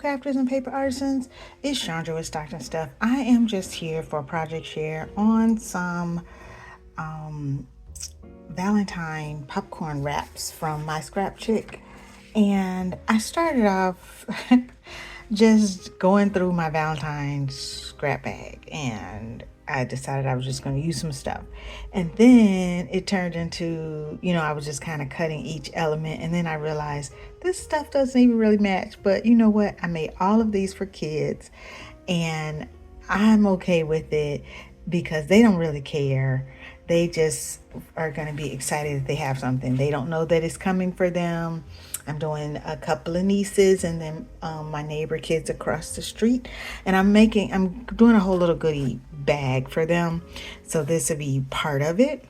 crafters and paper artisans. It's Chandra with Stockton Stuff. I am just here for a project share on some Valentine popcorn wraps from my scrap chick. And I started off just going through my Valentine's scrap bag, and I decided I was just going to use some stuff. And then it turned into, I was just kind of cutting each element, and then I realized this stuff doesn't even really match. But you know what? I made all of these for kids, and I'm okay with it because they don't really care. They just are going to be excited that they have something. They don't know that it's coming for them. I'm doing a couple of nieces and then my neighbor kids across the street. And I'm doing a whole little goodie bag for them. So this will be part of it.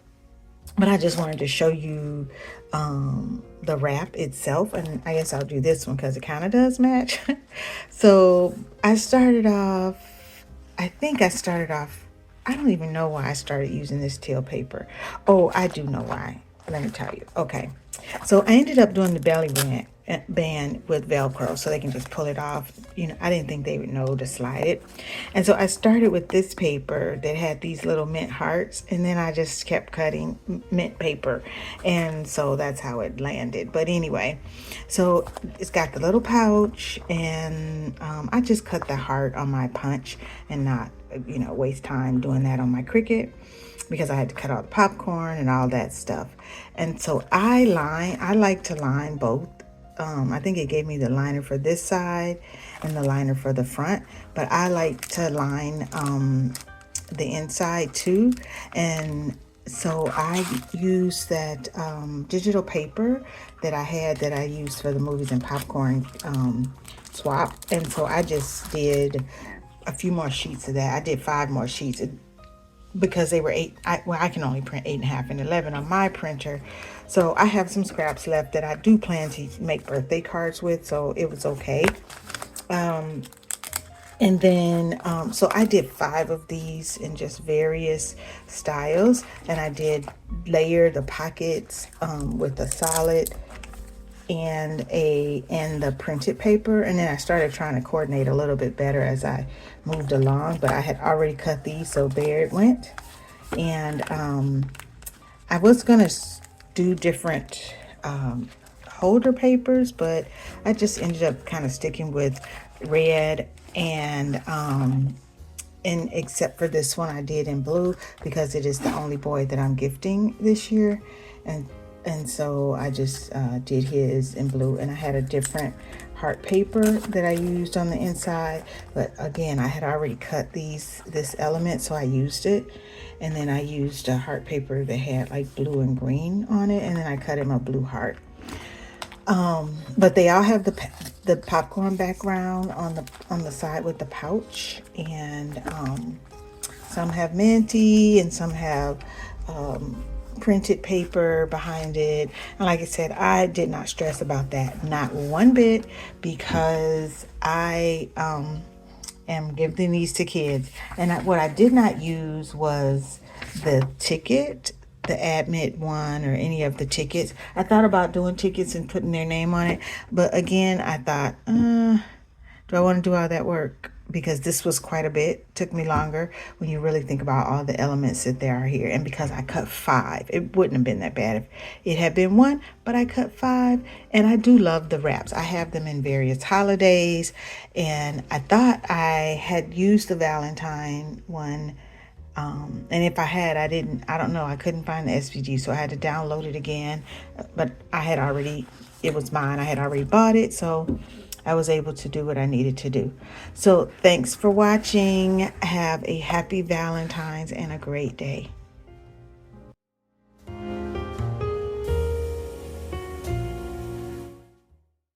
But I just wanted to show you the wrap itself. And I guess I'll do this one because it kind of does match. So I don't even know why I started using this teal paper. Oh, I do know why. Let me tell you. Okay. So I ended up doing the belly band with Velcro so they can just pull it off. I didn't think they would know to slide it. And so I started with this paper that had these little mint hearts, and then I just kept cutting mint paper. And so that's how it landed. But anyway, so it's got the little pouch, and I just cut the heart on my punch and not, waste time doing that on my Cricut, because I had to cut out the popcorn and all that stuff. And so I like to line both. I think it gave me the liner for this side and the liner for the front, but I like to line the inside too. And so I used that digital paper that I used for the movies and popcorn swap. And so I just did a few more sheets of that. I did 5 more sheets because they were 8. I can only print 8.5 and 11 on my printer. So I have some scraps left that I do plan to make birthday cards with, so it was okay. And then, so I did 5 of these in just various styles, and I did layer the pockets with a solid and the printed paper, and then I started trying to coordinate a little bit better as I moved along, but I had already cut these, so there it went. And I was gonna do different holder papers, but I just ended up kind of sticking with red, and except for this one I did in blue because it is the only boy that I'm gifting this year, and so I just did his in blue, and I had a different heart paper that I used on the inside. But again, I had already cut this element, so I used it. And then I used a heart paper that had like blue and green on it, and then I cut him a blue heart. But they all have the popcorn background on the side with the pouch, and some have minty and some have printed paper behind it. And like I said, I did not stress about that, not one bit, because I am giving these to kids. And what I did not use was the ticket, the admit one, or any of the tickets. I thought about doing tickets and putting their name on it, but again, I thought, do I want to do all that work? Because this was quite a bit. Took me longer when you really think about all the elements that there are here. And because I cut 5, it wouldn't have been that bad if it had been 1, but I cut 5. And I do love the wraps. I have them in various holidays, and I thought I had used the Valentine one, and if I had, I don't know, I couldn't find the SVG, so I had to download it again. But it was mine. I had already bought it, so I was able to do what I needed to do. So thanks for watching. Have a happy Valentine's and a great day.